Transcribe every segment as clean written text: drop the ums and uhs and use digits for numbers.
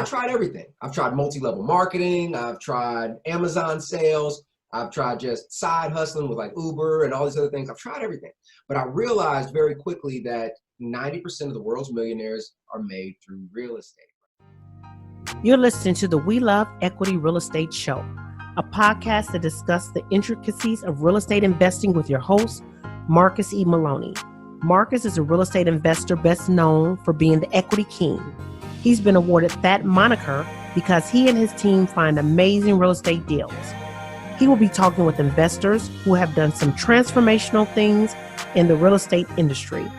I tried everything. I've tried multi-level marketing. I've tried Amazon sales. I've tried just side hustling with like Uber and all these other things. I've tried everything. But I realized very quickly that 90% of the world's millionaires are made through real estate. You're listening to the We Love Equity Real Estate Show, a podcast that discusses the intricacies of real estate investing with your host, Marcus E. Maloney. Marcus is a real estate investor best known for being the equity king. He's been awarded that moniker because he and his team find amazing real estate deals. He will be talking with investors who have done some transformational things in the real estate industry.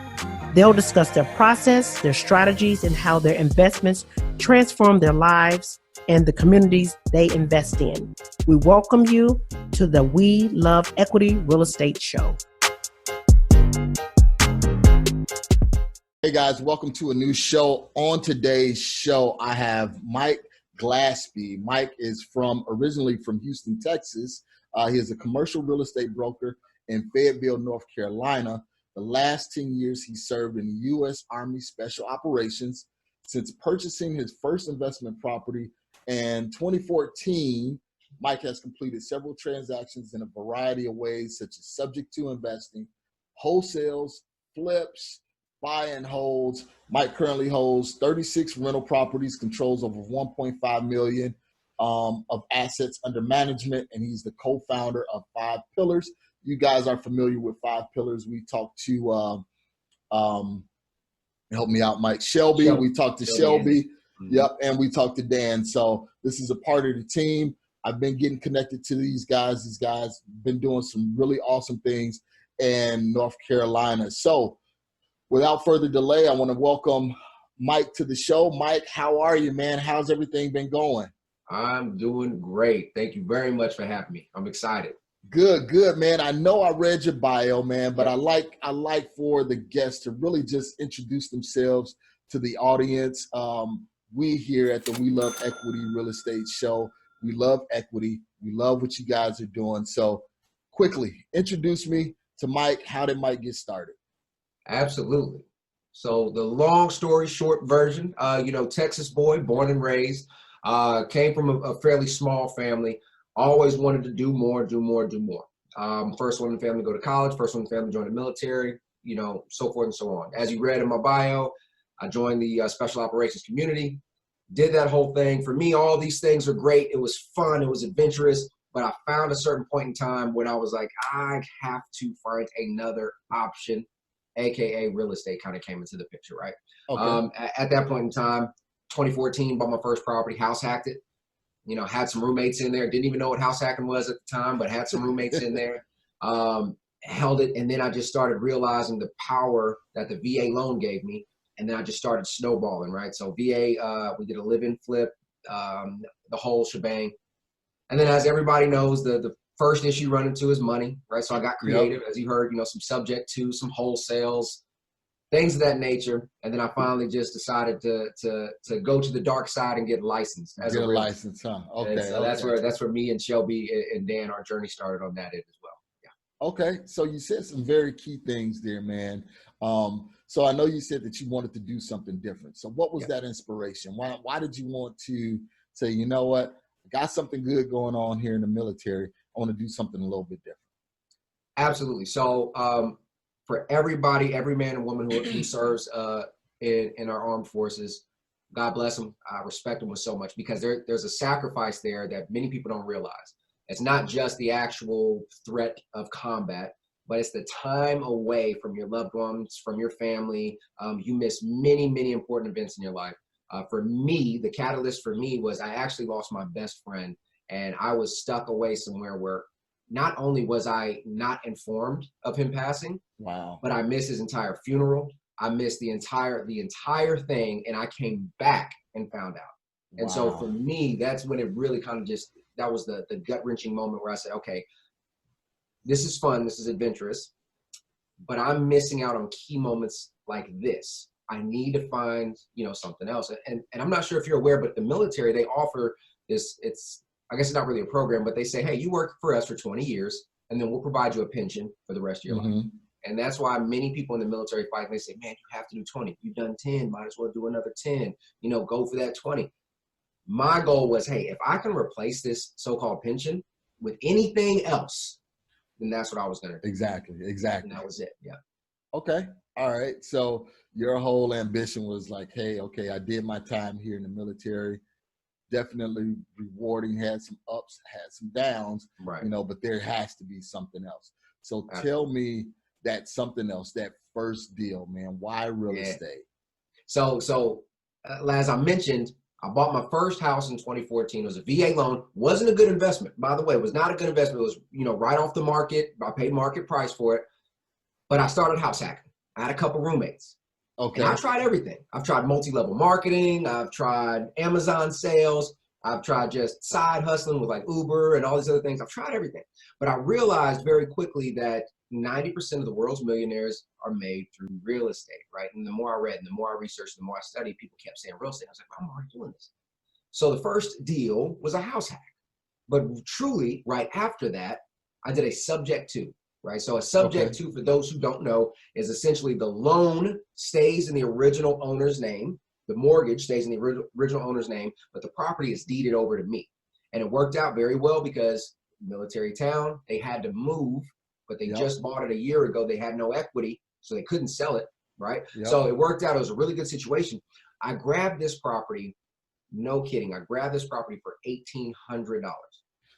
They'll discuss their process, their strategies, and how their investments transform their lives and the communities they invest in. We welcome you to the We Love Equity Real Estate Show. Hey guys, welcome to a new show. On today's show, I have Mike Glaspie. Mike is originally from Houston, Texas. He is a commercial real estate broker in Fayetteville, North Carolina. The last 10 years, he served in the U.S. Army Special Operations. Since purchasing his first investment property in 2014, Mike has completed several transactions in a variety of ways, such as subject to investing, wholesales, flips, buy and holds. Mike currently holds 36 rental properties, controls over 1.5 million of assets under management, and he's the co-founder of 5 Pillars. You guys are familiar with 5 Pillars. We talked to, help me out, Mike, Shelby. We talked to Shelby. Mm-hmm. Yep, and we talked to Dan. So this is a part of the team. I've been getting connected to these guys. These guys been doing some really awesome things in North Carolina. So without further delay, I want to welcome Mike to the show. Mike, how are you, man? How's everything been going? I'm doing great. Thank you very much for having me. I'm excited. Good, man. I know I read your bio, man, but I like for the guests to really just introduce themselves to the audience. We here at the We Love Equity Real Estate Show, we love equity. We love what you guys are doing. So quickly, introduce me to Mike. How did Mike get started? Absolutely. So the long story short version, Texas boy, born and raised, came from a fairly small family, always wanted to do more. First one in the family to go to college, first one in the family to join the military, so forth and so on. As you read in my bio, I joined the special operations community, did that whole thing. For me, all these things are great. It was fun. It was adventurous. But I found a certain point in time when I was like, I have to find another option, AKA real estate kind of came into the picture, right? Okay. At that point in time, 2014, bought my first property, house hacked it. Had some roommates in there. Didn't even know what house hacking was at the time, but had some roommates in there. Held it, and then I just started realizing the power that the VA loan gave me, and then I just started snowballing, right? So VA, we did a live-in flip, the whole shebang. And then as everybody knows, the first issue run into is money, right? So I got creative, as you heard, some subject to, some wholesales, things of that nature. And then I finally just decided to go to the dark side and get licensed. Get a license, huh? Okay. So that's where me and Shelby and Dan, our journey started on that end as well. Yeah. Okay. So you said some very key things there, man. So I know you said that you wanted to do something different. So what was that inspiration? Why did you want to say, you know what, I got something good going on here in the military. I want to do something a little bit different. Absolutely. So for everybody, every man and woman who serves in our armed forces, God bless them. I respect them with so much because there's a sacrifice there that many people don't realize. It's not just the actual threat of combat, but it's the time away from your loved ones, from your family. You miss many, many important events in your life. For me, the catalyst for me was I actually lost my best friend, and I was stuck away somewhere where not only was I not informed of him passing, wow, but I missed his entire funeral. I missed the entire thing, and I came back and found out. Wow. And so for me, that's when it really kind of that was the gut-wrenching moment where I said, okay, this is fun, this is adventurous, but I'm missing out on key moments like this. I need to find, something else. And I'm not sure if you're aware, but the military, they offer this, I guess it's not really a program, but they say, hey, you work for us for 20 years, and then we'll provide you a pension for the rest of your life. And that's why many people in the military fight, and they say, man, you have to do 20. You've done 10, might as well do another 10, go for that 20. My goal was, hey, if I can replace this so-called pension with anything else, then that's what I was going to do. Exactly. And that was it. Yeah. Okay. All right. So your whole ambition was like, hey, okay, I did my time here in the military. Definitely rewarding, had some ups, had some downs, Right. but there has to be something else. So Absolutely. tell me that something else, that first deal, man. Why real estate? So as I mentioned, I bought my first house in 2014. It was a VA loan. Wasn't a good investment, by the way. It was not a good investment. It was, right off the market. I paid market price for it. But I started house hacking. I had a couple roommates. Okay. And I tried everything. I've tried multi-level marketing. I've tried Amazon sales. I've tried just side hustling with like Uber and all these other things. I've tried everything. But I realized very quickly that 90% of the world's millionaires are made through real estate, right? And the more I read and the more I researched, the more I studied, people kept saying real estate. I was like, I'm already doing this. So the first deal was a house hack. But truly, right after that, I did a subject to. Right. So a subject to, for those who don't know, is essentially the loan stays in the original owner's name. The mortgage stays in the original owner's name, but the property is deeded over to me. And it worked out very well because military town, they had to move, but they just bought it a year ago. They had no equity, so they couldn't sell it. Right. So it worked out. It was a really good situation. I grabbed this property. No kidding. I grabbed this property for $1,800.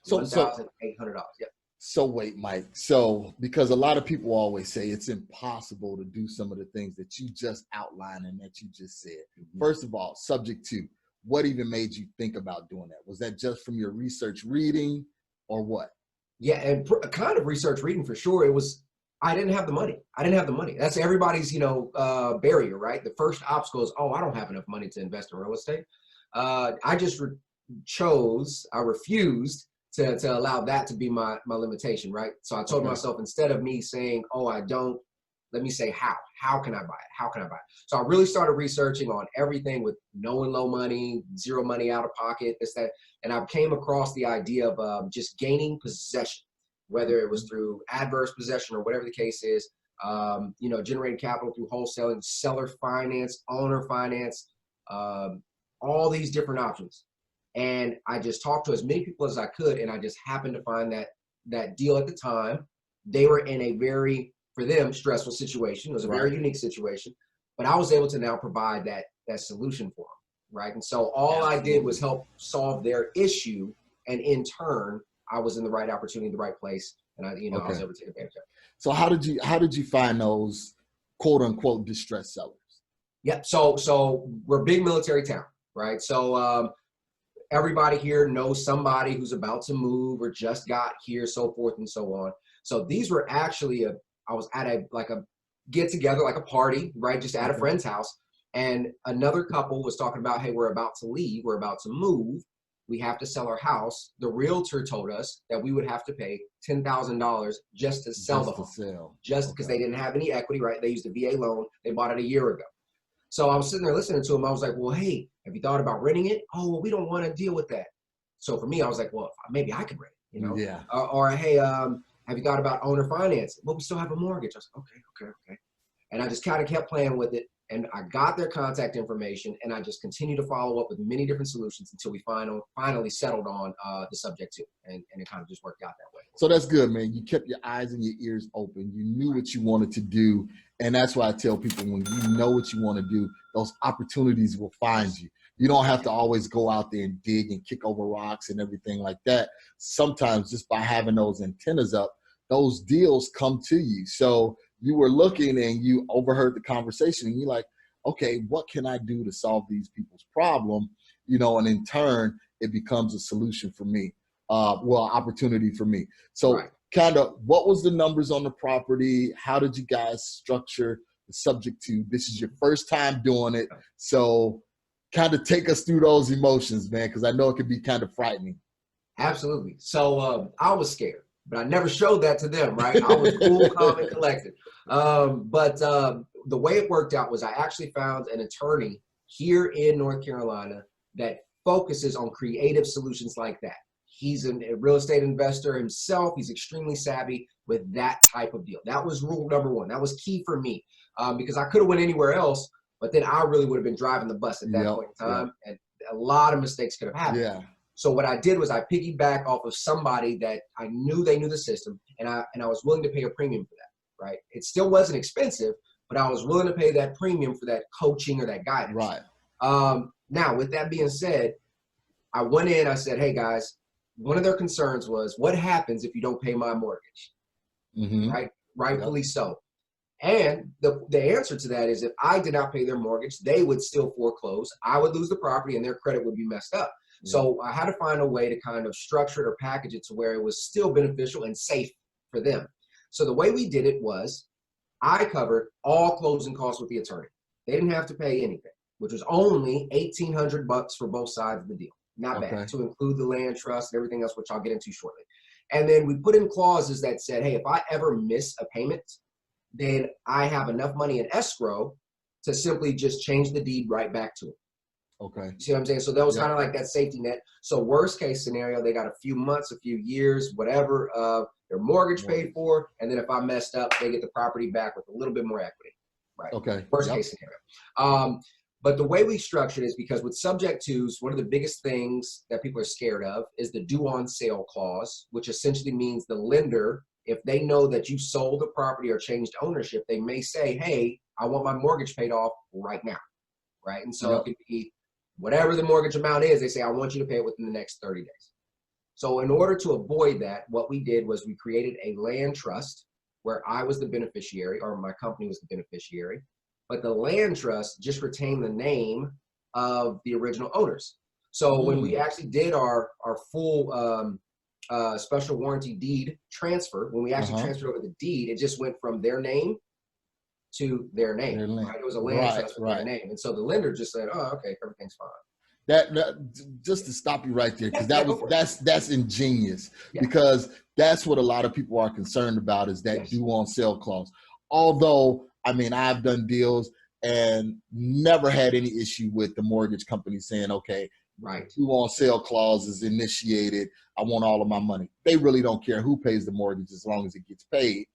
So $1,800. Yep. So wait, Mike. So because a lot of people always say it's impossible to do some of the things that you just outlined and that you just said. Mm-hmm. First of all, subject to, what even made you think about doing that? Was that just from your research reading or what? Yeah, and kind of research reading for sure. It was, I didn't have the money. That's everybody's, barrier, right? The first obstacle is, I don't have enough money to invest in real estate. I just refused to allow that to be my limitation, right? So I told myself, instead of me saying, I don't, let me say how can I buy it? How can I buy it? So I really started researching on everything with knowing low money, zero money out of pocket, this, that. And I came across the idea of just gaining possession, whether it was through adverse possession or whatever the case is, generating capital through wholesaling, seller finance, owner finance, all these different options. And I just talked to as many people as I could, and I just happened to find that deal at the time. They were in a very, for them, stressful situation. It was a very unique situation, but I was able to now provide that solution for them, right? And so all I did was help solve their issue, and in turn, I was in the right opportunity, the right place, and I was able to take advantage of it. So how did you find those quote unquote distressed sellers? Yep. So we're a big military town, right? So everybody here knows somebody who's about to move or just got here, so forth and so on. So these were actually I was at a get together, like a party, right? Just at a friend's house. And another couple was talking about, hey, we're about to leave. We're about to move. We have to sell our house. The realtor told us that we would have to pay $10,000 just to sell the home. Just because they didn't have any equity, right? They used a VA loan. They bought it a year ago. So I was sitting there listening to him. I was like, well, hey, have you thought about renting it? Oh, well, we don't want to deal with that. So for me, I was like, well, maybe I could rent it, Yeah. Or hey, have you thought about owner finance? Well, we still have a mortgage. I was like, okay. And I just kind of kept playing with it. And I got their contact information, and I just continued to follow up with many different solutions until we finally settled on the subject to, and it kind of just worked out that way. So that's good, man. You kept your eyes and your ears open. You knew what you wanted to do. And that's why I tell people, when you know what you want to do, those opportunities will find you. You don't have to always go out there and dig and kick over rocks and everything like that. Sometimes just by having those antennas up, those deals come to you. So you were looking and you overheard the conversation and you're like, okay, what can I do to solve these people's problem? And in turn, it becomes a solution for me. Opportunity for me. So kind of, what was the numbers on the property? How did you guys structure the subject to? This is your first time doing it. So kind of take us through those emotions, man, because I know it can be kind of frightening. Absolutely. So I was scared, but I never showed that to them, right? I was cool, calm, and collected. But the way it worked out was I actually found an attorney here in North Carolina that focuses on creative solutions like that. He's a real estate investor himself. He's extremely savvy with that type of deal. That was rule number one. That was key for me because I could have went anywhere else, but then I really would have been driving the bus at that point in time. And a lot of mistakes could have happened. Yeah. So what I did was I piggyback off of somebody that I knew they knew the system, and I was willing to pay a premium for that, right? It still wasn't expensive, but I was willing to pay that premium for that coaching or that guidance. Right. Now, with that being said, I went in, I said, hey guys, one of their concerns was, what happens if you don't pay my mortgage? Mm-hmm. Right? Rightfully so. And the answer to that is, if I did not pay their mortgage, they would still foreclose. I would lose the property and their credit would be messed up. Yeah. So I had to find a way to kind of structure it or package it to where it was still beneficial and safe for them. So the way we did it was, I covered all closing costs with the attorney. They didn't have to pay anything, which was only $1,800 for both sides of the deal. Not bad, to include the land trust and everything else, which I'll get into shortly. And then we put in clauses that said, hey, if I ever miss a payment, then I have enough money in escrow to simply just change the deed right back to them. Okay. You see what I'm saying? So that was kind of like that safety net. So worst case scenario, they got a few months, a few years, whatever, their mortgage paid for. And then if I messed up, they get the property back with a little bit more equity. Right. Okay. Worst case scenario. But the way we structured it is because with subject twos, one of the biggest things that people are scared of is the due on sale clause, which essentially means the lender, if they know that you sold the property or changed ownership, they may say, hey, I want my mortgage paid off right now. Right. And so it could be whatever the mortgage amount is, they say, I want you to pay it within the next 30 days. So in order to avoid that, what we did was we created a land trust where I was the beneficiary, or my company was the beneficiary, but the land trust just retained the name of the original owners. So when we actually did our full special warranty deed transfer, when we actually transferred over the deed, it just went from their name to their name. Right? It was a land trust with their name. And so the lender just said, oh, okay, everything's fine. That just to stop you right there, because that's ingenious, because that's what a lot of people are concerned about, is that due on sale clause. Although, I mean, I've done deals and never had any issue with the mortgage company saying, okay, due on sale clause is initiated, I want all of my money. They really don't care who pays the mortgage as long as it gets paid.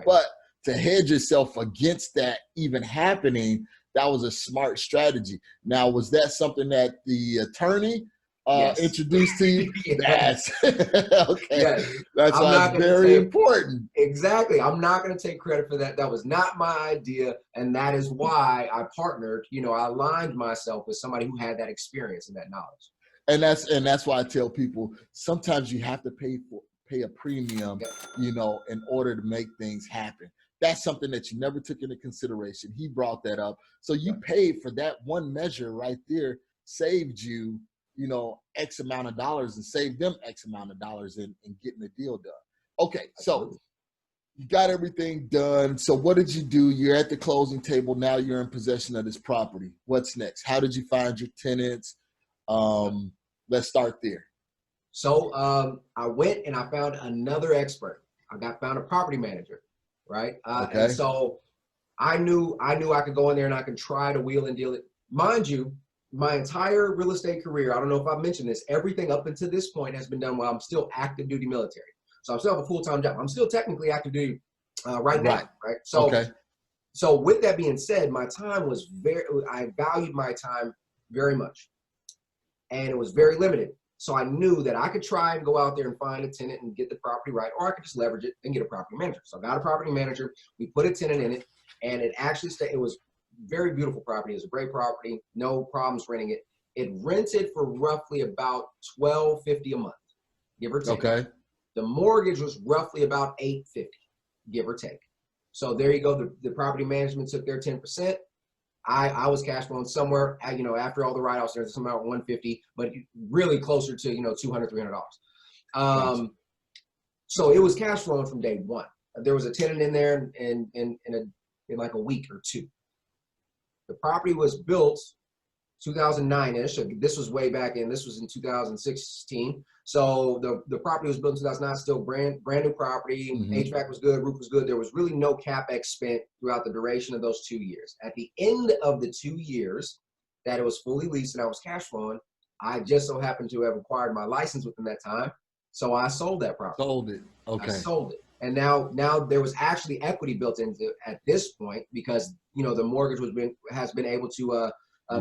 But to hedge yourself against that even happening, that was a smart strategy. Now, was that something that the attorney introduced to you? Yes. Okay. Yes. That's why it's very important. Exactly. I'm not going to take credit for that. That was not my idea. And that is why I partnered, I aligned myself with somebody who had that experience and that knowledge. And that's why I tell people, sometimes you have to pay a premium, in order to make things happen. That's something that you never took into consideration. He brought that up. So you paid for that one measure right there, saved you, X amount of dollars, and saved them X amount of dollars in getting the deal done. Okay, so you got everything done. So what did you do? You're at the closing table. Now you're in possession of this property. What's next? How did you find your tenants? Let's start there. So I went and I found another expert. Found a property manager. Right. And so I knew I could go in there and I could try to wheel and deal it. Mind you, my entire real estate career, I don't know if I've mentioned this, everything up until this point has been done while I'm still active duty military. So I still have a full-time job. I'm still technically active duty right now. Right. So with that being said, my time was I valued my time very much, and it was very limited. So I knew that I could try and go out there and find a tenant and get the property right, or I could just leverage it and get a property manager. So I got a property manager. We put a tenant in it, and it actually it was very beautiful property. It was a great property, no problems renting it. It rented for roughly about $1,250 a month, give or take. Okay. The mortgage was roughly about $850, give or take. So there you go. The property management took their 10%. I was cash flowing somewhere, after all the write-offs, there's somewhere around 150, but really closer to, $200, $300. So it was cash flowing from day one. There was a tenant in there in like a week or two. The property was built 2009-ish. This was way back in. This was in 2016. So the property was built in 2009, still brand new property. HVAC was good, roof was good. There was really no CapEx spent throughout the duration of those 2 years. At the end of the 2 years that it was fully leased and I was cash flowing, I just so happened to have acquired my license within that time. So I sold that property. Sold it. Okay. I sold it. And now there was actually equity built into it at this point, because the mortgage has been able to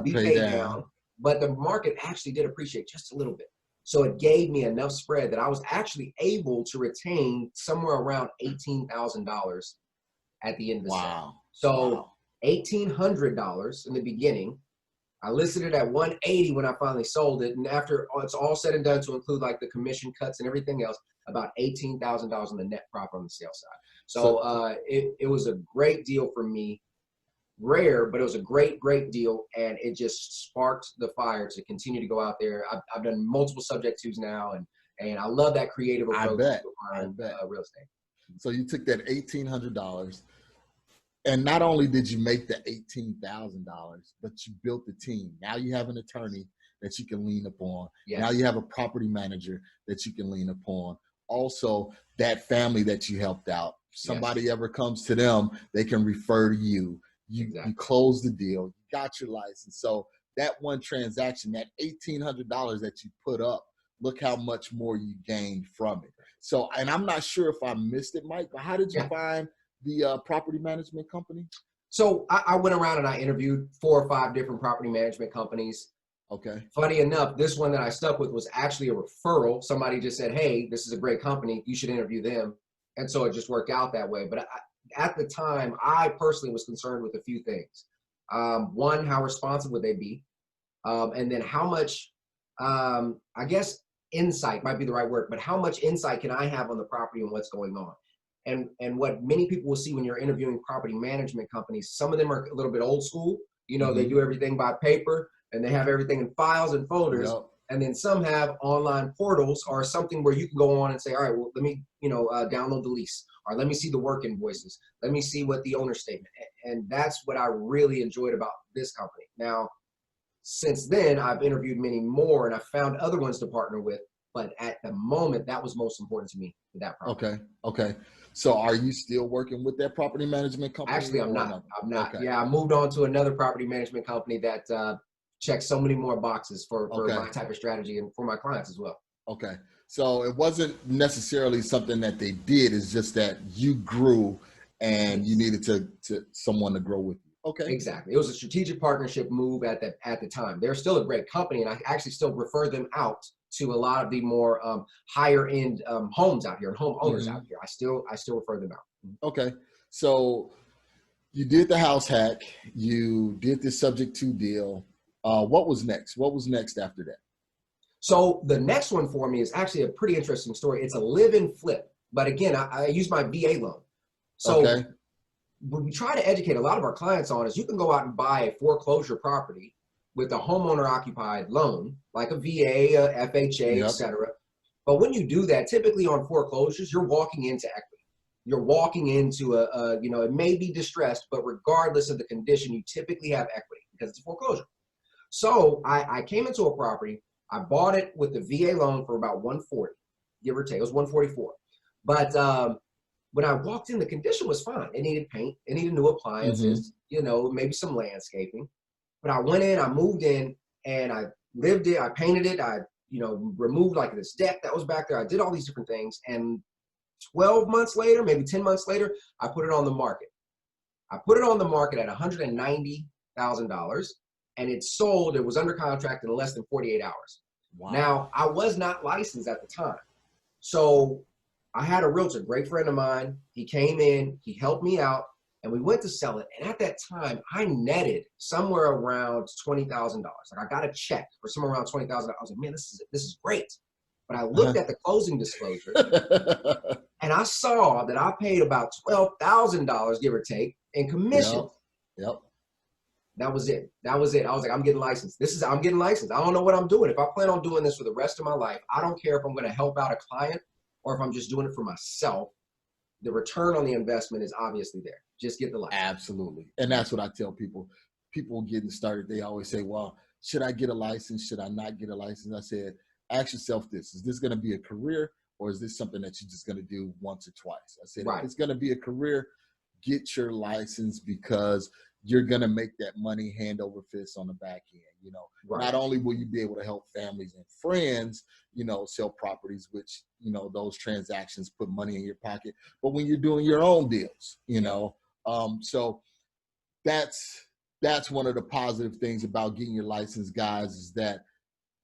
be paid down. but the market actually did appreciate just a little bit. So it gave me enough spread that I was actually able to retain somewhere around $18,000 at the end of the sale. Wow. So Wow. $1,800 in the beginning. I listed it at 180 when I finally sold it. And after it's all said and done, to include like the commission cuts and everything else, about $18,000 on the net profit on the sales side. So it was a great deal for me. Rare, but it was a great deal, and it just sparked the fire to continue to go out there. I've done multiple subject twos now, and I love that creative approach to real estate. So you took that $1,800, and not only did you make the $18,000, but you built the team. Now you have an attorney that you can lean upon. Yes. Now you have a property manager that you can lean upon. Also, that family that you helped out. Somebody ever comes to them, they can refer to you. You close the deal, you got your license. So that one transaction, that $1,800 that you put up, look how much more you gained from it. So, and I'm not sure if I missed it, Mike, but how did you find the property management company? So I went around and I interviewed 4 or 5 different property management companies. Okay. Funny enough, this one that I stuck with was actually a referral. Somebody just said, hey, this is a great company, you should interview them. And so it just worked out that way. But at the time, I personally was concerned with a few things. One, how responsive would they be? And then how much, I guess insight might be the right word, but how much insight can I have on the property and what's going on? And what many people will see when you're interviewing property management companies, some of them are a little bit old school. You know, they do everything by paper and they have everything in files and folders. Yep. And then some have online portals or something where you can go on and say, all right, well, let me, download the lease, or let me see the work invoices. Let me see what the owner statement. And that's what I really enjoyed about this company. Now, since then, I've interviewed many more and I found other ones to partner with. But at the moment, that was most important to me for that property. Okay. So are you still working with that property management company? Actually, I'm not. I'm not. Okay. Yeah, I moved on to another property management company that checks so many more boxes for my type of strategy and for my clients as well. Okay. So it wasn't necessarily something that they did. It's just that you grew and you needed to someone to grow with you. Okay. Exactly. It was a strategic partnership move at the time. They're still a great company, and I actually still refer them out to a lot of the more higher end homes out here and homeowners out here. I still refer them out. Okay. So you did the house hack. You did the subject to deal. What was next? What was next after that? So the next one for me is actually a pretty interesting story. It's a live-in flip, but again, I use my VA loan. So what we try to educate a lot of our clients on is you can go out and buy a foreclosure property with a homeowner occupied loan, like a VA, a FHA, et cetera. But when you do that, typically on foreclosures, you're walking into equity. You're walking into it may be distressed, but regardless of the condition, you typically have equity because it's a foreclosure. So I came into a property, I bought it with the VA loan for about 140, give or take. It was 144. But when I walked in, the condition was fine. It needed paint, it needed new appliances, maybe some landscaping. But I went in, I moved in, and I lived it, I painted it, I removed like this deck that was back there. I did all these different things. And 12 months later, maybe 10 months later, I put it on the market. I put it on the market at $190,000. And it sold, it was under contract in less than 48 hours. Wow. Now, I was not licensed at the time. So I had a realtor, great friend of mine. He came in, he helped me out, and we went to sell it. And at that time, I netted somewhere around $20,000. Like I got a check for somewhere around $20,000. I was like, man, this is great. But I looked at the closing disclosure and I saw that I paid about $12,000, give or take, in commission. Yep. That was it. I was like, I'm getting licensed. I'm getting licensed. I don't know what I'm doing. If I plan on doing this for the rest of my life, I don't care if I'm going to help out a client or if I'm just doing it for myself. The return on the investment is obviously there. Just get the license. Absolutely. And that's what I tell people. People getting started, they always say, well, should I get a license? Should I not get a license? I said, ask yourself this. Is this going to be a career, or is this something that you're just going to do once or twice? I said, if it's going to be a career, get your license, because you're going to make that money hand over fist on the back end. Not only will you be able to help families and friends, sell properties, which, those transactions put money in your pocket, but when you're doing your own deals, so that's that's one of the positive things about getting your license, guys, is that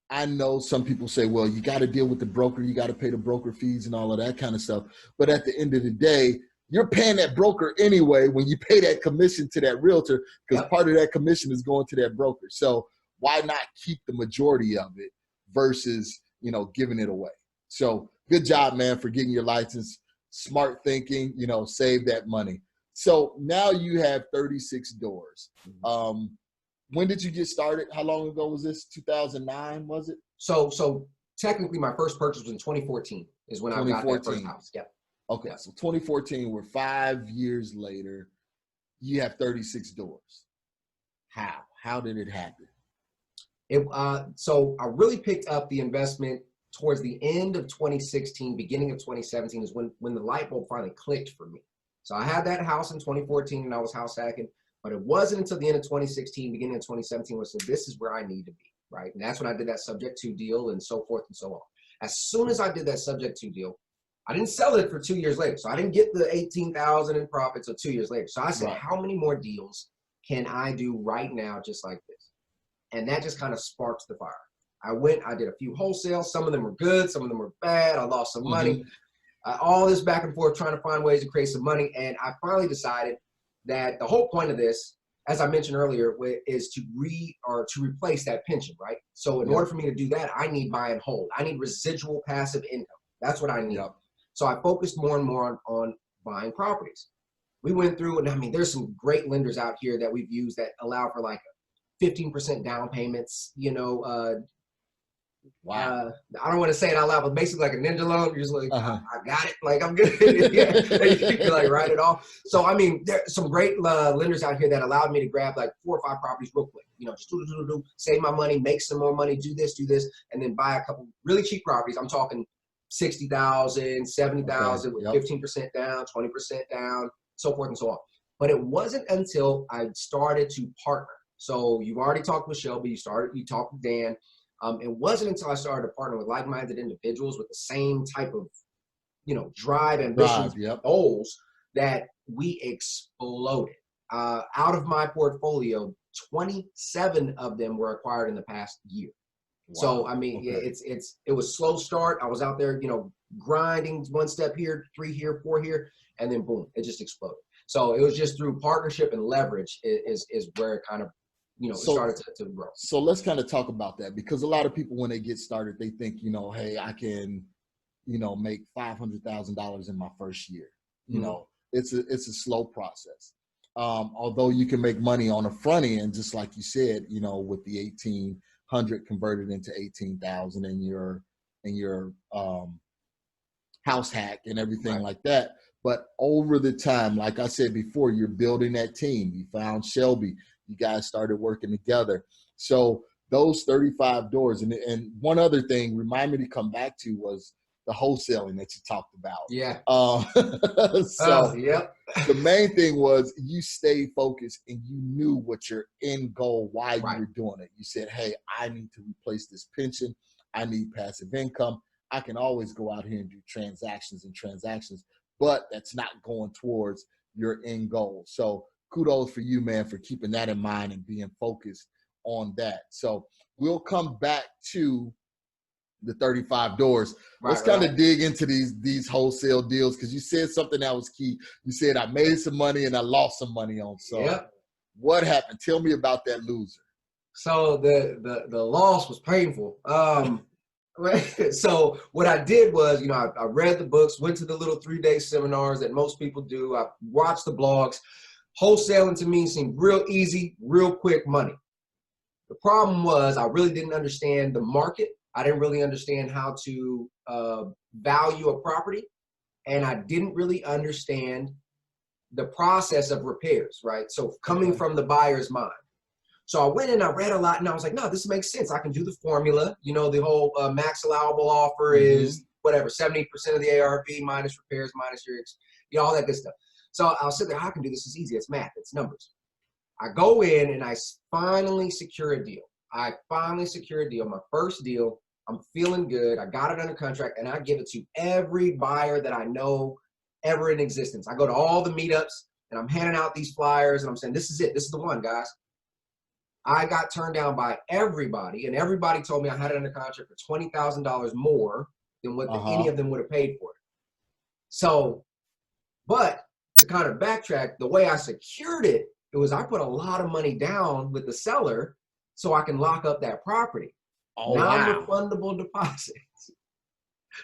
I know some people say, well, you got to deal with the broker, you got to pay the broker fees and all of that kind of stuff. But at the end of the day, you're paying that broker anyway when you pay that commission to that realtor, because part of that commission is going to that broker. So why not keep the majority of it versus, you know, giving it away? So good job, man, for getting your license. Smart thinking, you know, save that money. So now you have 36 doors. When did you get started? How long ago was this? 2009, was it? So technically my first purchase was in 2014 is when I got that first house. Yep. Okay, so 2014, we're 5 years later. You have 36 doors. How did it happen? So I really picked up the investment towards the end of 2016, beginning of 2017 is when the light bulb finally clicked for me. So I had that house in 2014 and I was house hacking, but it wasn't until the end of 2016, beginning of 2017, where I said, this is where I need to be, right? And that's when I did that subject to deal and so forth and so on. As soon as I did that subject to deal, I didn't sell it for 2 years later. So I didn't get the 18,000 in profits until 2 years later. So I said, how many more deals can I do right now just like this? And that just kind of sparks the fire. I did a few wholesales. Some of them were good. Some of them were bad. I lost some money. All this back and forth, trying to find ways to create some money. And I finally decided that the whole point of this, as I mentioned earlier, is to replace that pension, right? So in order for me to do that, I need buy and hold. I need residual passive income. That's what I need. So I focused more and more on buying properties. We went through, and I mean, there's some great lenders out here that we've used that allow for like 15% down payments, you know. I don't want to say it out loud, but basically like a ninja loan. You're just like, I got it. Like, I'm good. You can like write it off. So, I mean, there's some great lenders out here that allowed me to grab like 4 or 5 properties real quick. You know, just save my money, make some more money, do this, and then buy a couple really cheap properties. I'm talking 60,000, 70,000 with 15% down, 20% down, so forth and so on. But it wasn't until I started to partner. So you've already talked with Shelby, you talked with Dan. It wasn't until I started to partner with like-minded individuals with the same type of, you know, drive, ambitions, goals that we exploded. Out of my portfolio, 27 of them were acquired in the past year. So, I mean, it was slow start. I was out there, you know, grinding 1 step here, 3 here, 4 here, and then boom, it just exploded. So it was just through partnership and leverage is where it kind of, you know, started to grow. So let's kind of talk about that, because a lot of people, when they get started, they think, you know, hey, I can, you know, make $500,000 in my first year. You know, it's a slow process. Although you can make money on the front end, just like you said, you know, with the 1,800 converted into 18,000 and your house hack and everything like that. But over the time, like I said before, you're building that team. You found Shelby. You guys started working together. So those 35 doors. And one other thing, remind me to come back to, was the wholesaling that you talked about. The main thing was you stayed focused and you knew what your end goal, why you were doing it. You said, hey, I need to replace this pension. I need passive income. I can always go out here and do transactions, but that's not going towards your end goal. So kudos for you, man, for keeping that in mind and being focused on that. So we'll come back to the 35 doors. Let's kind of dig into these wholesale deals, because you said something that was key. You said, I made some money and I lost some money on some. What happened? Tell me about that loser. So the loss was painful. So what I did was, you know, I read the books, went to the little 3-day seminars that most people do. I watched the blogs. Wholesaling to me seemed real easy, real quick money. The problem was I really didn't understand the market. I didn't really understand how to value a property. And I didn't really understand the process of repairs, right? So coming from the buyer's mind. So I went in, I read a lot, and I was like, no, this makes sense. I can do the formula. You know, the whole max allowable offer is whatever, 70% of the ARV minus repairs, minus your, you know, all that good stuff. So I'll sit there, I can do this. It's easy. It's math. It's numbers. I go in and I finally secure a deal. My first deal. I'm feeling good. I got it under contract, and I give it to every buyer that I know ever in existence. I go to all the meetups, and I'm handing out these flyers, and I'm saying, this is it. This is the one, guys. I got turned down by everybody, and everybody told me I had it under contract for $20,000 more than what any of them would have paid for it. So, but to kind of backtrack, the way I secured it, it was I put a lot of money down with the seller so I can lock up that property. Oh, wow. Non-refundable deposits.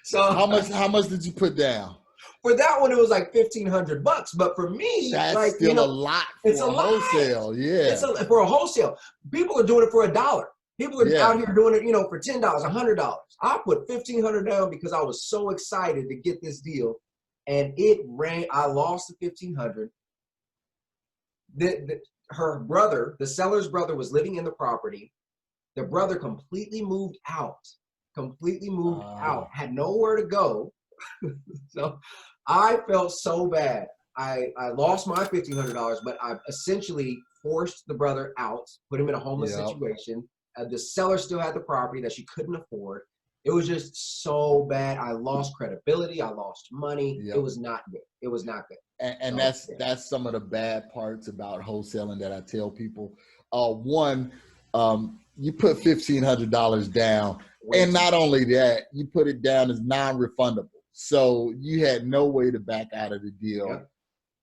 So how much did you put down? For that one, it was like $1,500. But for me, that's like, still a lot for it's a wholesale. Yeah. For a wholesale. People are doing it for $1. People are out here doing it, for $10, $100. I put $1,500 down because I was so excited to get this deal. And it ran, I lost the $1,500. Her brother, the seller's brother, was living in the property. The brother completely moved out, had nowhere to go. So I felt so bad. I lost my $1,500, but I essentially forced the brother out, put him in a homeless situation. The seller still had the property that she couldn't afford. It was just so bad. I lost credibility. I lost money. It was not good. It was not good. And that's some of the bad parts about wholesaling that I tell people. One, you put $1,500 down, and not only that, you put it down as non-refundable. So you had no way to back out of the deal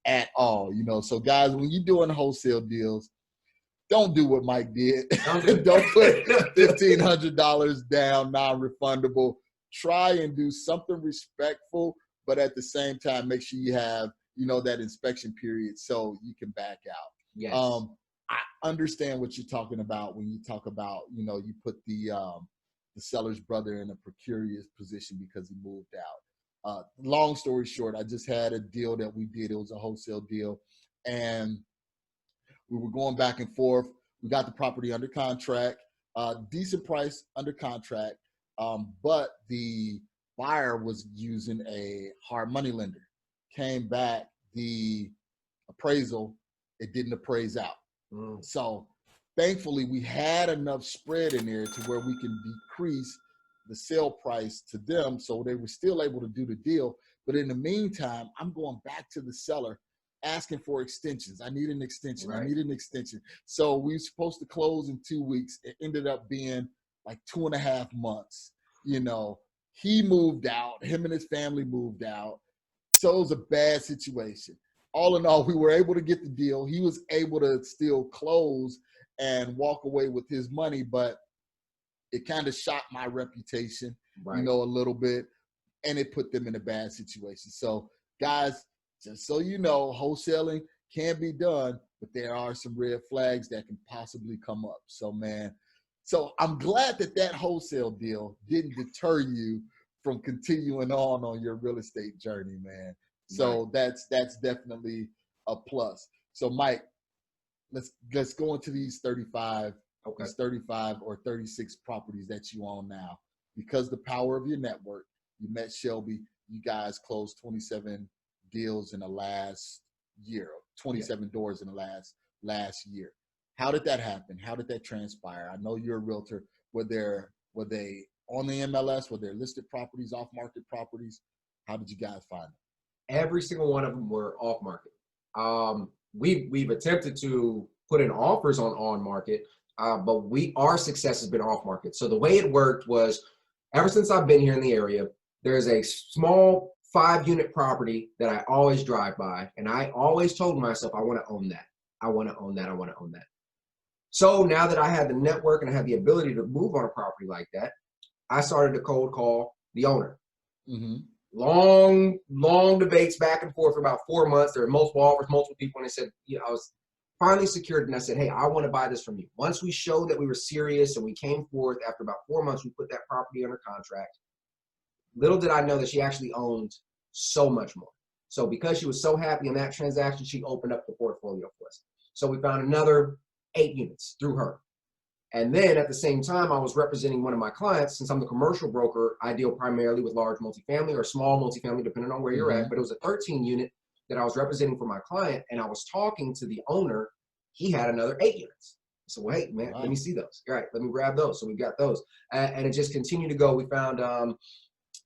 at all. So guys, when you're doing wholesale deals, don't do what Mike did. Don't put $1,500 down, non-refundable. Try and do something respectful, but at the same time, make sure you have, that inspection period so you can back out. Yes. I understand what you're talking about when you talk about, you put the seller's brother in a precarious position because he moved out. Long story short, I just had a deal that we did. It was a wholesale deal, and we were going back and forth. We got the property under contract, decent price under contract, but the buyer was using a hard money lender. Came back, the appraisal, it didn't appraise out. So thankfully, we had enough spread in there to where we can decrease the sale price to them, so they were still able to do the deal. But in the meantime, I'm going back to the seller asking for extensions. I need an extension. Right. I need an extension. So we were supposed to close in 2 weeks. It ended up being like 2.5 months. He moved out. Him and his family moved out. So it was a bad situation. All in all, we were able to get the deal. He was able to still close and walk away with his money, but it kind of shot my reputation, a little bit, and it put them in a bad situation. So guys, just so you know, wholesaling can be done, but there are some red flags that can possibly come up. So I'm glad that wholesale deal didn't deter you from continuing on your real estate journey, man. So that's definitely a plus. So Mike, let's go into these 35 or 36 properties that you own now. Because the power of your network, you met Shelby, you guys closed 27 deals in the last year, 27 doors in the last year. How did that happen? How did that transpire? I know you're a realtor. Were they on the MLS? Were they listed properties, off-market properties? How did you guys find them? Every single one of them were off-market. We've attempted to put in offers on market, but our success has been off-market. So the way it worked was, ever since I've been here in the area, there's a small 5-unit property that I always drive by, and I always told myself, I want to own that. I want to own that. I want to own that. So now that I have the network and I have the ability to move on a property like that, I started to cold call the owner. Mm-hmm. Long debates back and forth for about 4 months. There were multiple offers, multiple people, and I said, I was finally secured, and I said, hey, I want to buy this from you. Once we showed that we were serious and we came forth, after about 4 months, we put that property under contract. Little did I know that she actually owned so much more. So because she was so happy in that transaction, she opened up the portfolio for us. So we found another 8 units through her. And then at the same time, I was representing one of my clients. Since I'm the commercial broker, I deal primarily with large multifamily or small multifamily, depending on where you're at. But it was a 13 unit that I was representing for my client. And I was talking to the owner. He had another 8 units. So, well, hey, man, let me see those. All right, let me grab those. So we got those. And it just continued to go. We found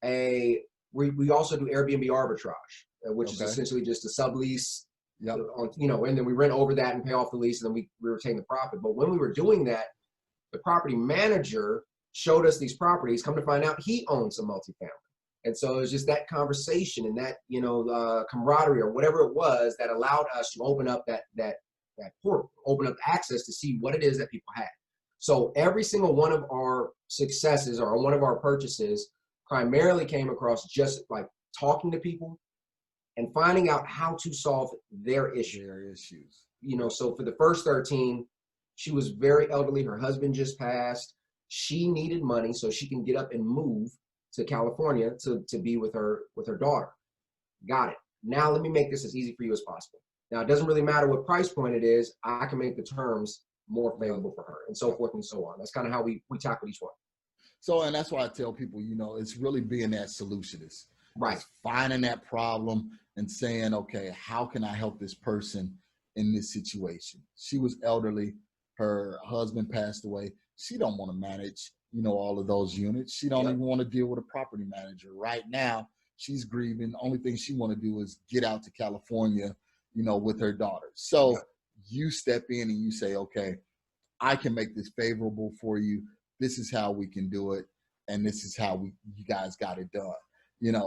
we also do Airbnb arbitrage, which is essentially just a sublease Yep. And then we rent over that and pay off the lease, and then we retain the profit. But when we were doing that, the property manager showed us these properties. Come to find out, he owns a multifamily. And so it was just that conversation and that, camaraderie or whatever it was that allowed us to open up that portal, open up access to see what it is that people had. So every single one of our successes or one of our purchases primarily came across just like talking to people and finding out how to solve their issues. So for the first 13, she was very elderly. Her husband just passed. She needed money so she can get up and move to California to be with her daughter. Got it. Now let me make this as easy for you as possible. Now it doesn't really matter what price point it is. I can make the terms more favorable for her, and so forth and so on. That's kind of how we tackle each one. So, and that's why I tell people, it's really being that solutionist. Right. It's finding that problem and saying, okay, how can I help this person in this situation? She was elderly. Her husband passed away. She don't want to manage, all of those units. She don't even want to deal with a property manager. Right now, she's grieving. The only thing she want to do is get out to California, with her daughter. So you step in and you say, okay, I can make this favorable for you. This is how we can do it. And this is how you guys got it done.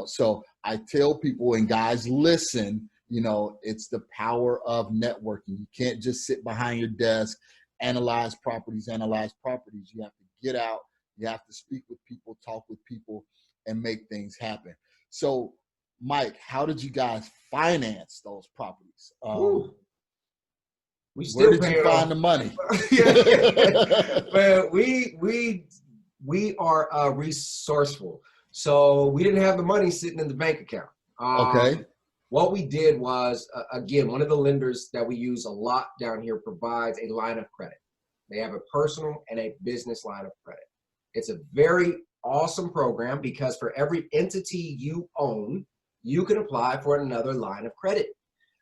So I tell people, and guys, listen, it's the power of networking. You can't just sit behind your desk, analyze properties. You have to get out. You have to speak with people, talk with people, and make things happen. So, Mike, how did you guys finance those properties? Where did you find the money? Well, we are resourceful. So we didn't have the money sitting in the bank account. Okay. What we did was, again, one of the lenders that we use a lot down here provides a line of credit. They have a personal and a business line of credit. It's a very awesome program because for every entity you own, you can apply for another line of credit.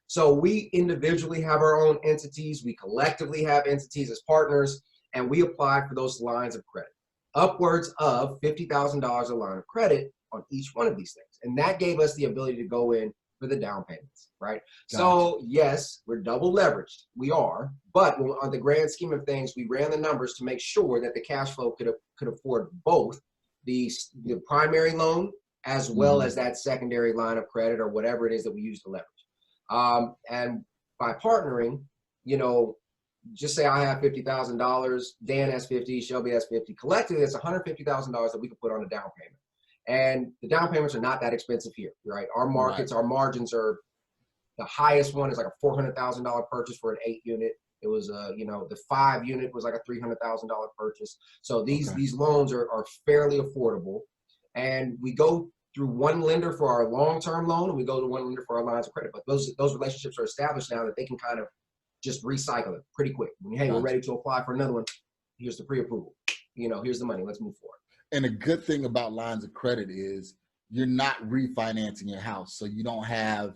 So we individually have our own entities. We collectively have entities as partners, and we apply for those lines of credit. Upwards of $50,000 a line of credit on each one of these things. And that gave us the ability to go in for the down payments, right? Gotcha. So yes, we're double leveraged. We are, but on the grand scheme of things, we ran the numbers to make sure that the cash flow could afford both the primary loan as well as that secondary line of credit or whatever it is that we use to leverage. And by partnering, just say I have $50,000, Dan has 50, Shelby has 50. Collectively, that's $150,000 that we could put on a down payment. And the down payments are not that expensive here, right? Our markets, our margins are, the highest one is like a $400,000 purchase for an 8-unit. It was, the 5-unit was like a $300,000 purchase. So these loans are fairly affordable. And we go through one lender for our long-term loan, and we go to one lender for our lines of credit. But those relationships are established now that they can kind of just recycle it pretty quick. Hey, we're ready to apply for another one. Here's the pre-approval. Here's the money. Let's move forward. And the good thing about lines of credit is you're not refinancing your house. So you don't have,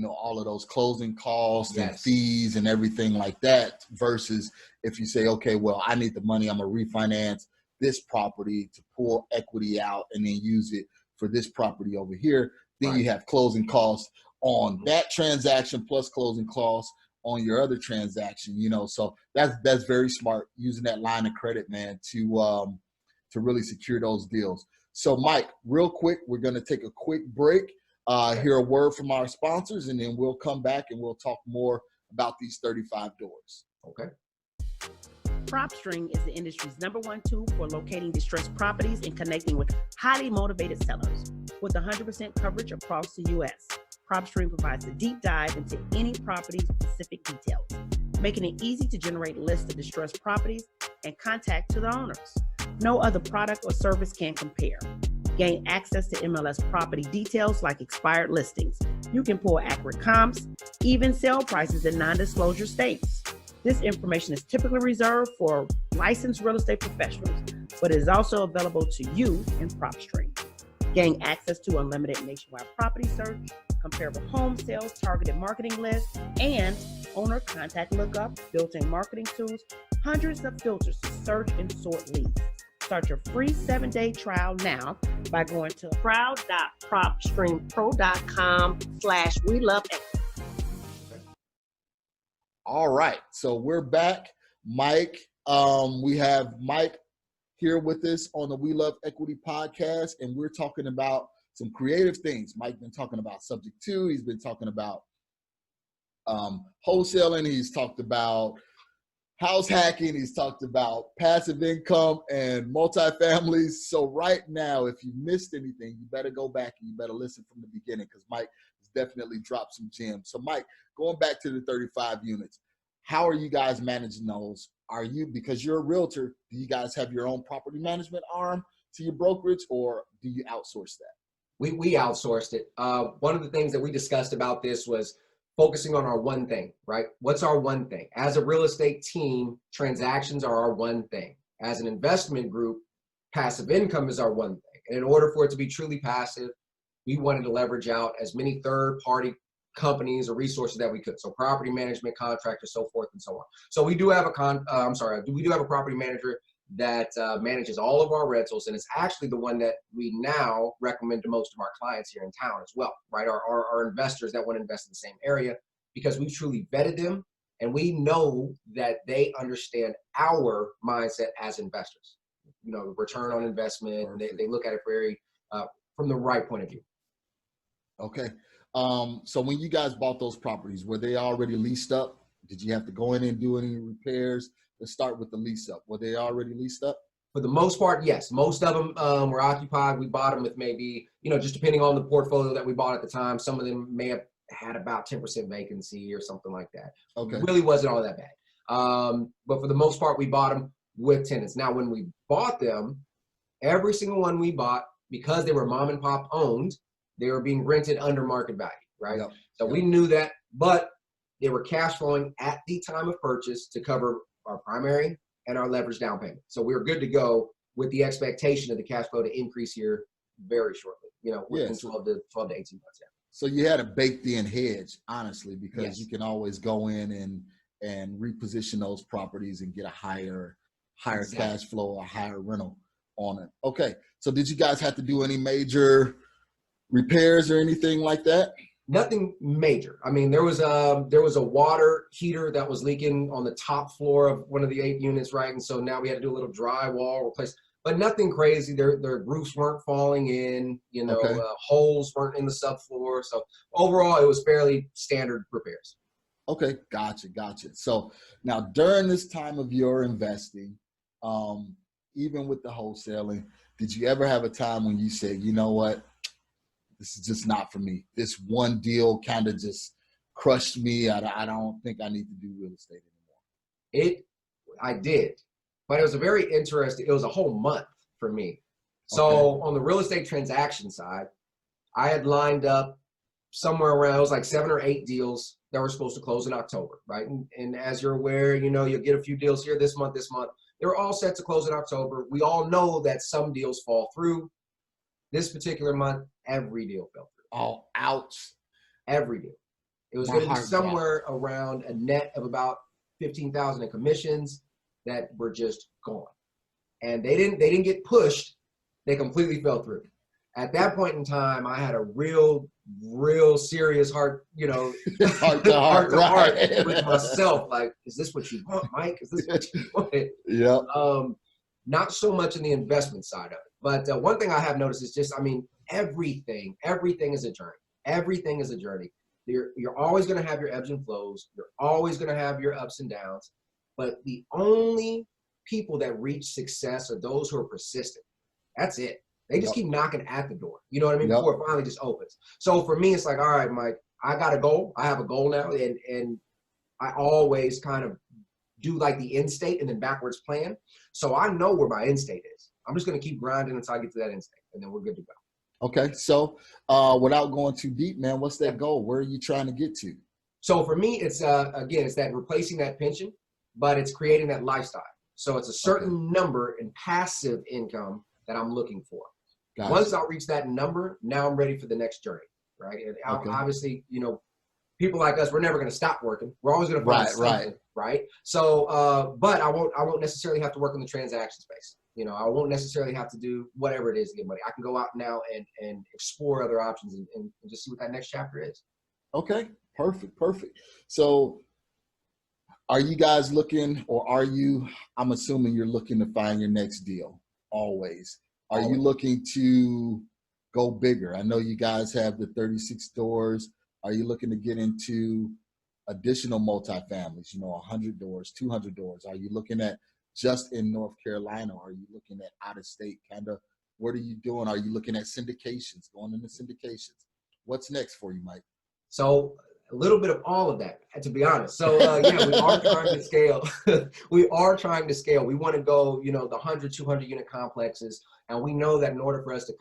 all of those closing costs and fees and everything like that, versus if you say, okay, well, I need the money. I'm going to refinance this property to pull equity out and then use it for this property over here. Then you have closing costs on that transaction plus closing costs on your other transaction, so that's very smart, using that line of credit, man, to really secure those deals. So Mike, real quick, we're going to take a quick break, hear a word from our sponsors, and then we'll come back and we'll talk more about these 35 doors. Okay. PropStream is the industry's #1 tool for locating distressed properties and connecting with highly motivated sellers. With 100% coverage across the U.S., PropStream provides a deep dive into any property's specific details, making it easy to generate lists of distressed properties and contact to the owners. No other product or service can compare. Gain access to MLS property details like expired listings. You can pull accurate comps, even sale prices in non-disclosure states. This information is typically reserved for licensed real estate professionals, but it is also available to you in PropStream. Gain access to unlimited nationwide property search, comparable home sales, targeted marketing lists, and owner contact lookup, built-in marketing tools, hundreds of filters to search and sort leads. Start your free 7-day trial now by going to proud.propstreampro.com/WeLoveEquity. All right. So we're back. Mike, we have Mike here with us on the We Love Equity podcast, and we're talking about some creative things. Mike's been talking about subject to, he's been talking about wholesaling, he's talked about house hacking, he's talked about passive income and multifamilies. So right now, if you missed anything, you better go back and you better listen from the beginning, because Mike has definitely dropped some gems. So Mike, going back to the 35 units, how are you guys managing those? Are you, because you're a realtor, do you guys have your own property management arm to your brokerage, or do you outsource that? We outsourced it. One of the things that we discussed about this was focusing on our one thing, right? What's our one thing? As a real estate team, transactions are our one thing. As an investment group, passive income is our one thing. And in order for it to be truly passive, we wanted to leverage out as many third-party companies or resources that we could. So property management, contractors, so forth and so on. So we do have we do have a property manager that manages all of our rentals, and it's actually the one that we now recommend to most of our clients here in town as well, right? Our investors that want to invest in the same area, because we've truly vetted them and we know that they understand our mindset as investors. You know, return on investment, and they look at it very from the right point of view. Okay. So when you guys bought those properties, were they already leased up? Did you have to go in and do any repairs? Let's start with the lease up. Were they already leased up? For the most part, yes. Most of them were occupied. We bought them with maybe, just depending on the portfolio that we bought at the time, some of them may have had about 10% vacancy or something like that. Okay. Really wasn't all that bad. But for the most part, we bought them with tenants. Now, when we bought them, every single one we bought, because they were mom and pop owned, they were being rented under market value, right? Yep. So we knew that, but they were cash flowing at the time of purchase to cover our primary and our leverage down payment. So we were good to go with the expectation of the cash flow to increase here very shortly, within 12 to 18 months. Yeah. So you had a baked in hedge, honestly, because Yes. you can always go in and reposition those properties and get a higher Exactly. cash flow, a higher rental on it. Okay. So did you guys have to do any major repairs or anything like that? Nothing major. I mean, there was a water heater that was leaking on the top floor of one of the 8 units, right? And so now we had to do a little drywall replace, but nothing crazy. Their roofs weren't falling in, Okay. Holes weren't in the subfloor. So overall, it was fairly standard repairs. Okay, gotcha. So now during this time of your investing, even with the wholesaling, did you ever have a time when you said, you know what, this is just not for me? This one deal kind of just crushed me. I don't think I need to do real estate anymore. I did, but it was it was a whole month for me. So on the real estate transaction side, I had lined up somewhere around, it was like 7 or 8 deals that were supposed to close in October, right? And as you're aware, you'll get a few deals here this month. They were all set to close in October. We all know that some deals fall through. This particular month, every deal fell through. Oh, ouch. Every deal. It was My going to be heart somewhere around a net of about $15,000 in commissions that were just gone. And they didn't get pushed. They completely fell through. At that point in time, I had a real serious heart, heart to heart with myself. Like, is this what you want, Mike? Is this what you wanted? Yeah. Not so much in the investment side of it. But one thing I have noticed is just, everything is a journey. Everything is a journey. You're always going to have your ebbs and flows. You're always going to have your ups and downs. But the only people that reach success are those who are persistent. That's it. They just keep knocking at the door. You know what I mean? Before it finally just opens. So for me, it's like, all right, Mike, I got a goal. I have a goal now. And I always kind of do like the end state and then backwards plan. So I know where my end state is. I'm just going to keep grinding until I get to that end state, and then we're good to go. Okay. So without going too deep, man, what's that goal? Where are you trying to get to? So for me, it's it's that replacing that pension, but it's creating that lifestyle. So it's a certain number in passive income that I'm looking for. Gotcha. Once I reach that number, now I'm ready for the next journey, right? And obviously, people like us, we're never going to stop working. We're always going to find something, right? So, but I won't necessarily have to work in the transaction space. I won't necessarily have to do whatever it is to get money. I can go out now and explore other options and just see what that next chapter is. Okay, perfect. So Are you guys looking, or are you, I'm assuming you're looking to find your next deal always. Are you looking to go bigger? I know you guys have the 36 doors. Are you looking to get into additional multifamilies, 100 doors, 200 doors? Are you looking at just in North Carolina? Are you looking at out of state? Kind of, what are you doing? Are you looking at syndications, going into syndications? What's next for you, Mike? So a little bit of all of that, to be honest. So yeah, we are trying to scale. We are trying to scale. We want to go, the 100, 200 unit complexes. And we know that in order for us to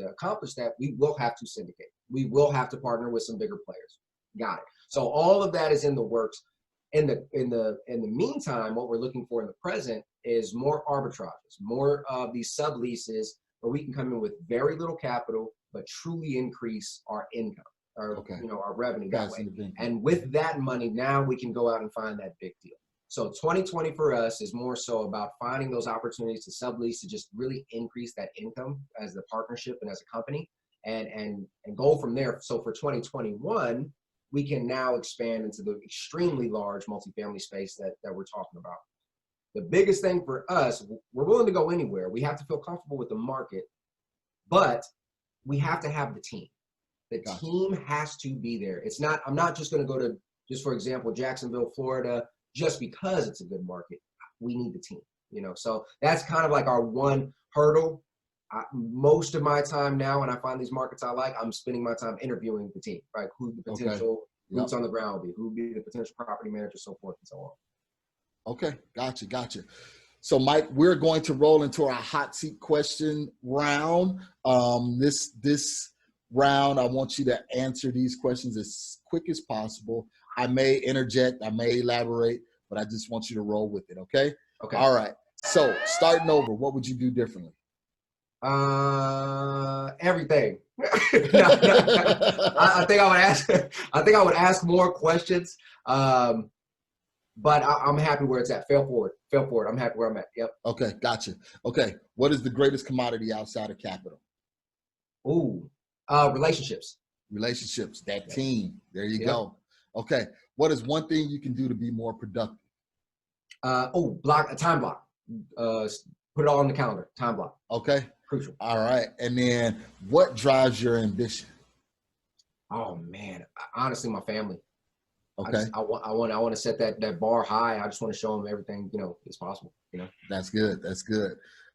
accomplish that, we will have to syndicate. We will have to partner with some bigger players. Got it. So all of that is in the works. In the meantime, what we're looking for in the present is more arbitrages, more of these subleases where we can come in with very little capital, but truly increase our income. Our revenue that way. And with that money, now we can go out and find that big deal. So 2020 for us is more so about finding those opportunities to sublease, to just really increase that income as the partnership and as a company, and go from there. So for 2021, we can now expand into the extremely large multifamily space that we're talking about. The biggest thing for us, we're willing to go anywhere. We have to feel comfortable with the market, but we have to have the team. The team has to be there. I'm not just going to go to, just for example, Jacksonville, Florida, just because it's a good market. We need the team, So that's kind of like our one hurdle. Most of my time now, when I find these markets I like, I'm spending my time interviewing the team, right? Who the potential boots on the ground will be, who will be the potential property manager, so forth and so on. Okay, gotcha. So, Mike, we're going to roll into our hot seat question round. This round, I want you to answer these questions as quick as possible. I may interject, I may elaborate, but I just want you to roll with it, okay? Okay. All right. So, starting over, what would you do differently? Everything. I think I would ask more questions. But I'm happy where it's at. Fail forward. I'm happy where I'm at. Yep. Okay, gotcha. Okay, what is the greatest commodity outside of capital? Ooh, relationships. Relationships, that team. There you go. Okay, what is one thing you can do to be more productive? Time block. Put it all on the calendar. Time block. Okay. Crucial. All right, and then what drives your ambition? Oh man, honestly, my family. Okay. I want to set that bar high. I just want to show them everything, is possible, That's good.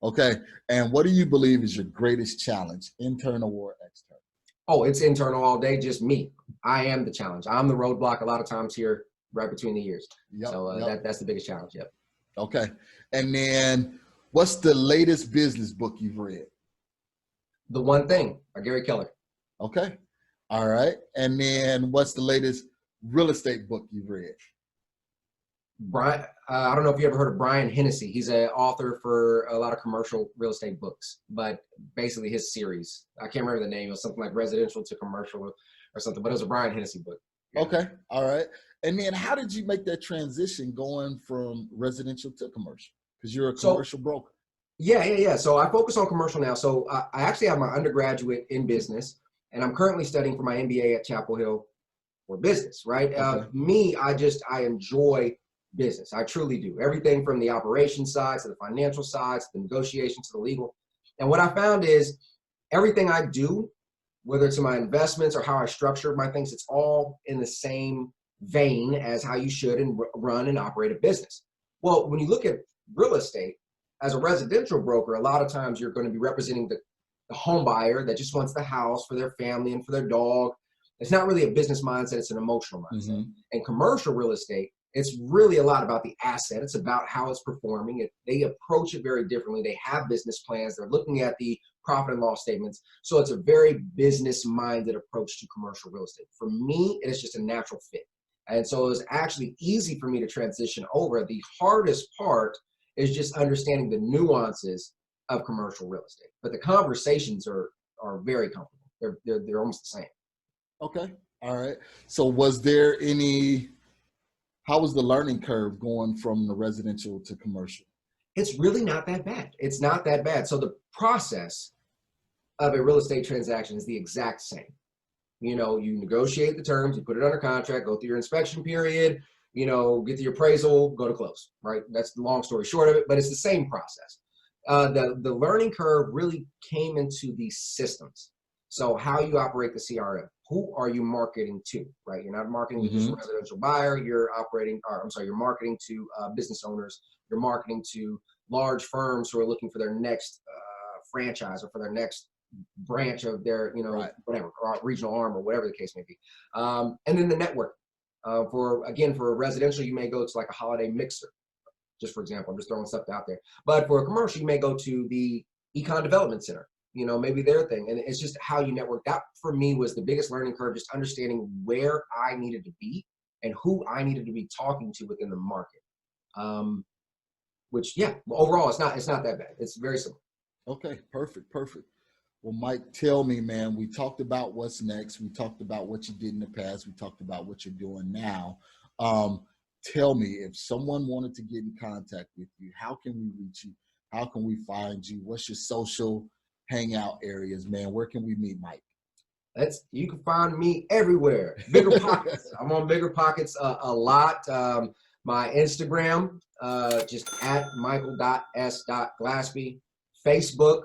Okay. And what do you believe is your greatest challenge, internal or external? Oh, it's internal all day, just me. I am the challenge. I'm the roadblock a lot of times here right between the ears. That's the biggest challenge. Yep. Okay. And then what's the latest business book you've read? The One Thing by Gary Keller. Okay. All right. And then what's the latest real estate book you've read? Brian, I don't know if you ever heard of Brian Hennessy. He's an author for a lot of commercial real estate books, but basically his series, I can't remember the name. It was something like Residential to Commercial or something, but it was a Brian Hennessy book. Yeah. Okay. All right. And then how did you make that transition going from residential to commercial? Because you're a commercial broker. Yeah. So I focus on commercial now. So I actually have my undergraduate in business, and I'm currently studying for my MBA at Chapel Hill for business, right? Okay. I enjoy business. I truly do. Everything from the operations side to the financial side, to the negotiation, to the legal. And what I found is everything I do, whether it's in my investments or how I structure my things, it's all in the same vein as how you should run and operate a business. Well, when you look at real estate, as a residential broker, a lot of times you're going to be representing the home buyer that just wants the house for their family and for their dog. It's not really a business mindset, it's an emotional mindset. Mm-hmm. And commercial real estate, it's really a lot about the asset. It's about how it's performing. They approach it very differently. They have business plans. They're looking at the profit and loss statements. So it's a very business-minded approach to commercial real estate. For me, it is just a natural fit. And so it was actually easy for me to transition over. The hardest part is just understanding the nuances of commercial real estate. But the conversations are very comfortable. They're almost the same. Okay. All right. So how was the learning curve going from the residential to commercial? It's really not that bad. It's not that bad. So the process of a real estate transaction is the exact same. You negotiate the terms, you put it under contract, go through your inspection period, get the appraisal, go to close, right? That's the long story short of it, but it's the same process. The learning curve really came into the systems. So how you operate the CRM, who are you marketing to, right? You're not marketing to just a residential buyer. You're marketing to business owners. You're marketing to large firms who are looking for their next franchise or for their next branch of their, whatever, or regional arm or whatever the case may be. And then the network. For a residential, you may go to like a holiday mixer, just for example. I'm just throwing stuff out there. But for a commercial, you may go to the econ development center, maybe their thing. And it's just how you network. That for me was the biggest learning curve, just understanding where I needed to be and who I needed to be talking to within the market. Overall, it's not that bad. It's very simple. Okay, perfect. Well, Mike, tell me, man, we talked about what's next. We talked about what you did in the past. We talked about what you're doing now. Tell me, if someone wanted to get in contact with you, how can we reach you? How can we find you? What's your social hangout areas, man? Where can we meet Mike? You can find me everywhere. Bigger Pockets. I'm on Bigger Pockets a lot. My Instagram, just at @michael.s.glaspie. Facebook,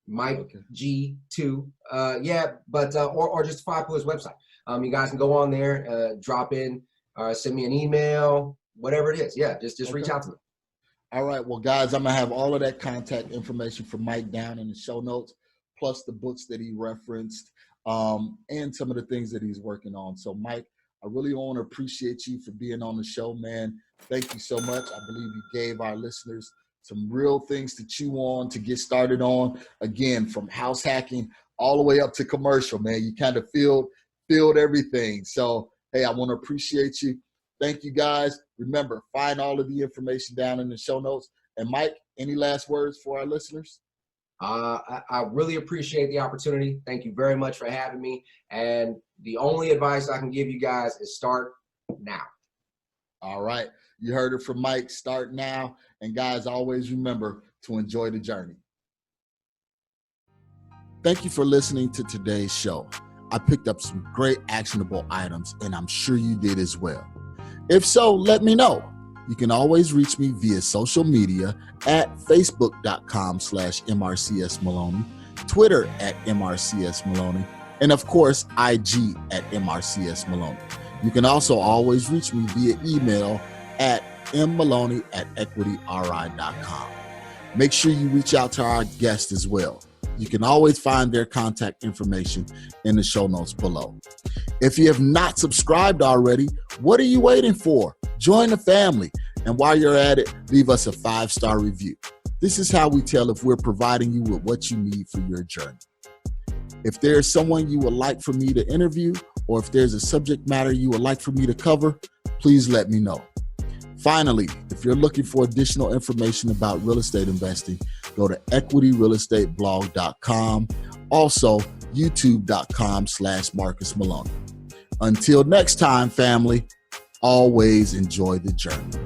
𝐋.𝐄. Or just 5 Pillars website. You guys can go on there, drop in, send me an email, whatever it is. Yeah, just reach out to me. All right. Well, guys, I'm going to have all of that contact information for Mike down in the show notes, plus the books that he referenced, and some of the things that he's working on. So, Mike, I really want to appreciate you for being on the show, man. Thank you so much. I believe you gave our listeners some real things to chew on, to get started on. Again, from house hacking all the way up to commercial, man. You kind of filled everything. So, hey, I want to appreciate you. Thank you, guys. Remember, find all of the information down in the show notes. And Mike, any last words for our listeners? I really appreciate the opportunity. Thank you very much for having me. And the only advice I can give you guys is start now. All right. You heard it from Mike. Start now. And guys, always remember to enjoy the journey. Thank you for listening to today's show. I picked up some great actionable items, and I'm sure you did as well. If so, let me know. You can always reach me via social media at facebook.com/MRCSMaloney, Twitter @MRCSMaloney, and of course, IG @MRCSMaloney. You can also always reach me via email at mmaloney@equityri.com. Make sure you reach out to our guests as well. You can always find their contact information in the show notes below. If you have not subscribed already, what are you waiting for? Join the family. And while you're at it, leave us a 5-star review. This is how we tell if we're providing you with what you need for your journey. If there's someone you would like for me to interview, or if there's a subject matter you would like for me to cover, please let me know. Finally, if you're looking for additional information about real estate investing, go to equityrealestateblog.com. Also, youtube.com/Marcus Maloney. Until next time, family, always enjoy the journey.